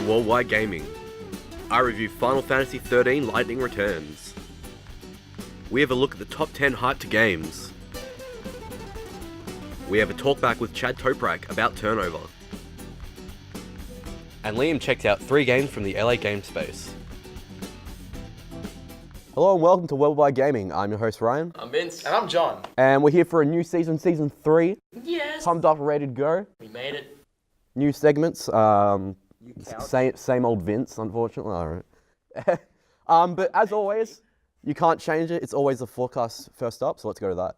Worldwide Gaming. I review Final Fantasy XIII Lightning Returns. We have a look at the top 10 hype to games. We have a talkback with Chad Toprak about turnover. And Liam checks out 3 games from the L.A Game Space. Hello and welcome to Worldwide Gaming. I'm your host Ryan. I'm Vince. And I'm John. And we're here for a new season, season 3. Yes. Pumped up, ready to go. We made it. New segments. Same old Vince, unfortunately. Alright. But as always, you can't change it. It's always the forecast first up, so let's go to that.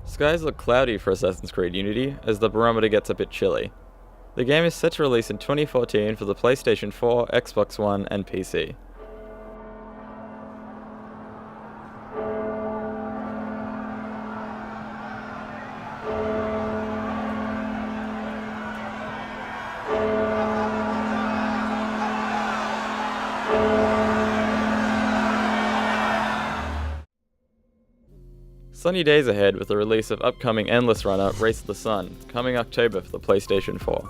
Skies look cloudy for Assassin's Creed Unity as the barometer gets a bit chilly. The game is set to release in 2014 for the PlayStation 4, Xbox One, and PC. Sunny days ahead with the release of upcoming endless runner Race to the Sun, coming October for the PlayStation 4.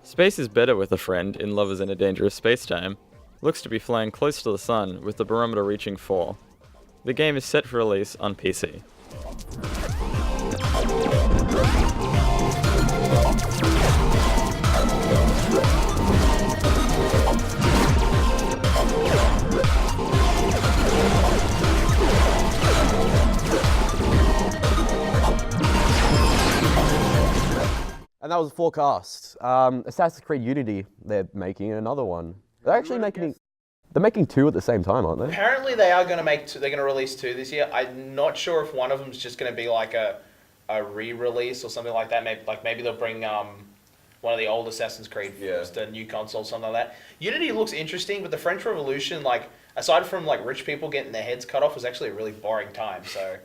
Space is better with a friend in Lovers in a Dangerous Spacetime. Looks to be flying close to the sun with the barometer reaching 4. The game is set for release on PC. And that was the forecast. Assassin's Creed Unity, they're making another one. They're actually making 2 at the same time, aren't they? Apparently they are going to make 2, they're going to release 2 this year. I'm not sure if one of them's just going to be like a re-release or something like that. Maybe they'll bring one of the old Assassin's Creed films to a new console, something like that. Unity looks interesting, but the French Revolution, aside from rich people getting their heads cut off, was actually a really boring time. So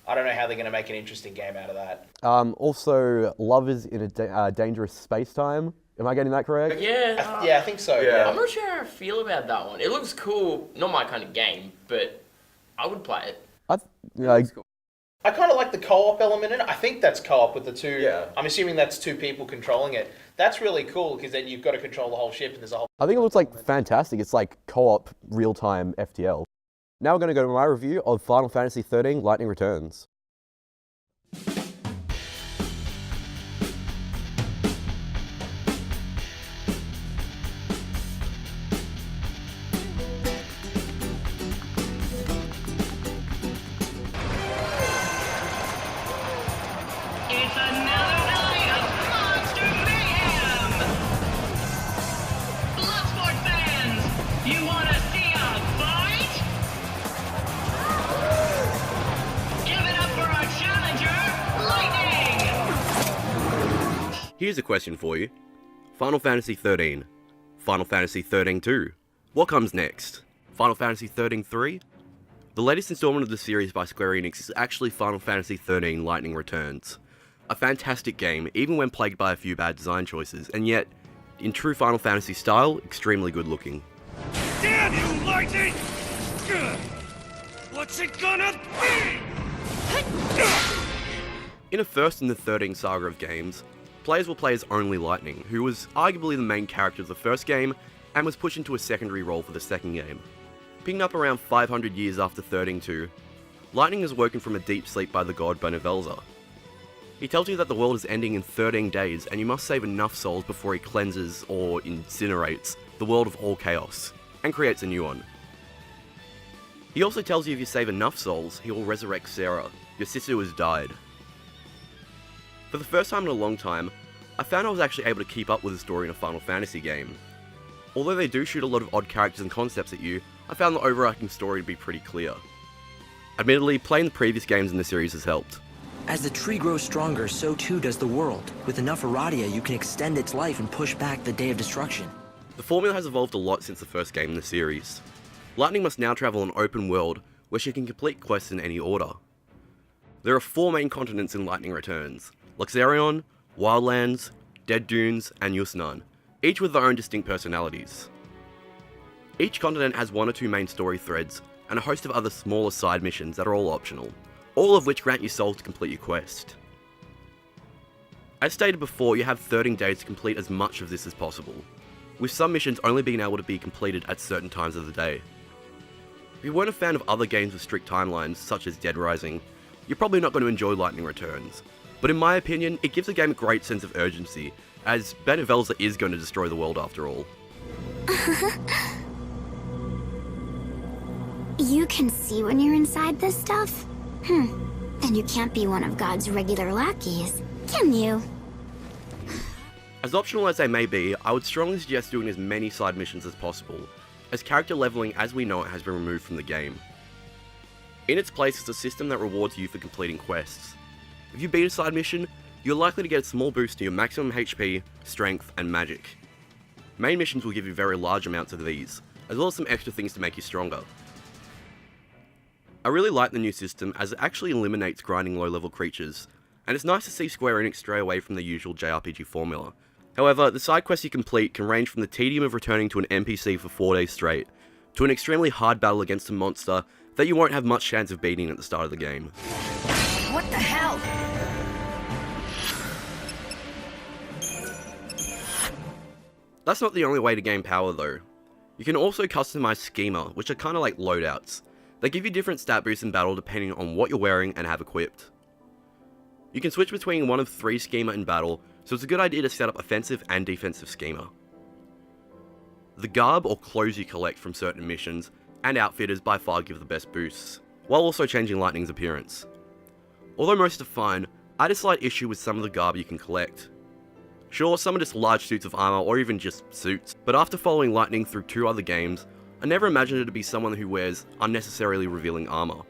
I don't know how they're going to make an interesting game out of that. Also, Lovers in a Dangerous Spacetime. Am I getting that correct? Yeah. I think so. Yeah. I'm not sure how I feel about that one. It looks cool. Not my kind of game, but I would play it. I kind of like the co-op element in it. I think that's co-op with the 2. Yeah. I'm assuming that's 2 people controlling it. That's really cool because then you've got to control the whole ship and there's a whole... I think it looks fantastic. It's co-op, real-time FTL. Now we're going to go to my review of Final Fantasy XIII Lightning Returns. It's another night of monster mayhem! Bloodsport fans, you want to see a fight? Give it up for our challenger, Lightning! Here's a question for you. Final Fantasy XIII. Final Fantasy XIII 2. What comes next? Final Fantasy XIII 3? The latest installment of the series by Square Enix is actually Final Fantasy XIII Lightning Returns. A fantastic game, even when plagued by a few bad design choices, and yet, in true Final Fantasy style, extremely good looking. Damn you, Lightning! What's it gonna be? In a first in the 13 saga of games, players will play as only Lightning, who was arguably the main character of the first game, and was pushed into a secondary role for the second game. Picking up around 500 years after 13-2, Lightning is woken from a deep sleep by the god Benevelza. He tells you that the world is ending in 13 days, and you must save enough souls before he cleanses, or incinerates, the world of all chaos, and creates a new one. He also tells you if you save enough souls, he will resurrect Sarah, your sister who has died. For the first time in a long time, I found I was actually able to keep up with the story in a Final Fantasy game. Although they do shoot a lot of odd characters and concepts at you, I found the overarching story to be pretty clear. Admittedly, playing the previous games in the series has helped. As the tree grows stronger, so too does the world. With enough Aradia, you can extend its life and push back the day of destruction. The formula has evolved a lot since the first game in the series. Lightning must now travel an open world where she can complete quests in any order. There are 4 main continents in Lightning Returns: Luxarion, Wildlands, Dead Dunes, and Yusnan, each with their own distinct personalities. Each continent has 1 or 2 main story threads, and a host of other smaller side missions that are all optional, all of which grant you souls to complete your quest. As stated before, you have 13 days to complete as much of this as possible, with some missions only being able to be completed at certain times of the day. If you weren't a fan of other games with strict timelines, such as Dead Rising, you're probably not going to enjoy Lightning Returns, but in my opinion, it gives the game a great sense of urgency, as Benevelza is going to destroy the world after all. You can see when you're inside this stuff? Then you can't be one of God's regular lackeys, can you? As optional as they may be, I would strongly suggest doing as many side missions as possible, as character leveling as we know it has been removed from the game. In its place is a system that rewards you for completing quests. If you beat a side mission, you're likely to get a small boost to your maximum HP, strength, and magic. Main missions will give you very large amounts of these, as well as some extra things to make you stronger. I really like the new system as it actually eliminates grinding low-level creatures, and it's nice to see Square Enix stray away from the usual JRPG formula. However, the side quests you complete can range from the tedium of returning to an NPC for 4 days straight, to an extremely hard battle against a monster that you won't have much chance of beating at the start of the game. What the hell? That's not the only way to gain power though. You can also customize schema, which are kinda like loadouts. They give you different stat boosts in battle depending on what you're wearing and have equipped. You can switch between one of 3 schema in battle, so it's a good idea to set up offensive and defensive schema. The garb or clothes you collect from certain missions and outfitters by far give the best boosts, while also changing Lightning's appearance. Although most are fine, I had a slight issue with some of the garb you can collect. Sure, some are just large suits of armor or even just suits, but after following Lightning through 2 other games, I never imagined her to be someone who wears unnecessarily revealing armor.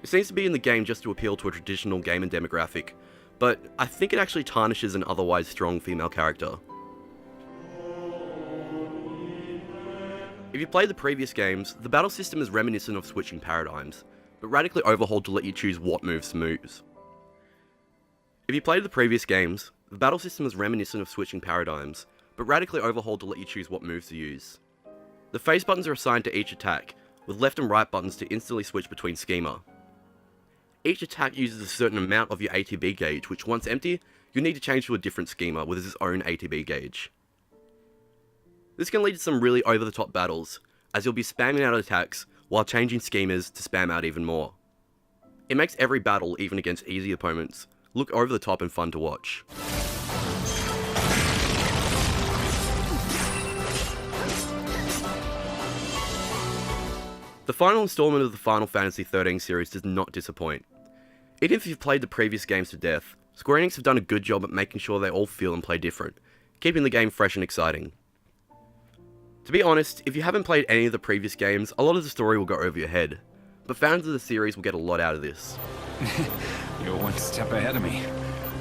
It seems to be in the game just to appeal to a traditional gamer demographic, but I think it actually tarnishes an otherwise strong female character. If you played the previous games, the battle system is reminiscent of switching paradigms, but radically overhauled to let you choose what moves to move. If you played the previous games, the battle system is reminiscent of switching paradigms, but radically overhauled to let you choose what moves to use. The face buttons are assigned to each attack, with left and right buttons to instantly switch between schema. Each attack uses a certain amount of your ATB gauge, which once empty, you need to change to a different schema with its own ATB gauge. This can lead to some really over-the-top battles, as you'll be spamming out attacks while changing schemas to spam out even more. It makes every battle, even against easy opponents, look over the top and fun to watch. The final installment of the Final Fantasy XIII series does not disappoint. Even if you've played the previous games to death, Square Enix have done a good job at making sure they all feel and play different, keeping the game fresh and exciting. To be honest, if you haven't played any of the previous games, a lot of the story will go over your head, but fans of the series will get a lot out of this. You're one step ahead of me,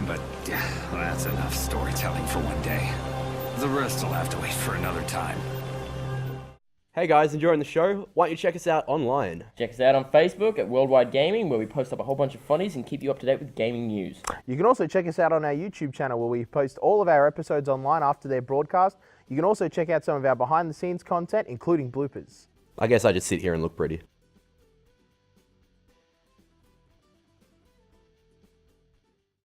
but that's enough storytelling for one day. The rest will have to wait for another time. Hey guys, enjoying the show? Why don't you check us out online? Check us out on Facebook at Worldwide Gaming, where we post up a whole bunch of funnies and keep you up to date with gaming news. You can also check us out on our YouTube channel, where we post all of our episodes online after they're broadcast. You can also check out some of our behind-the-scenes content, including bloopers. I guess I just sit here and look pretty.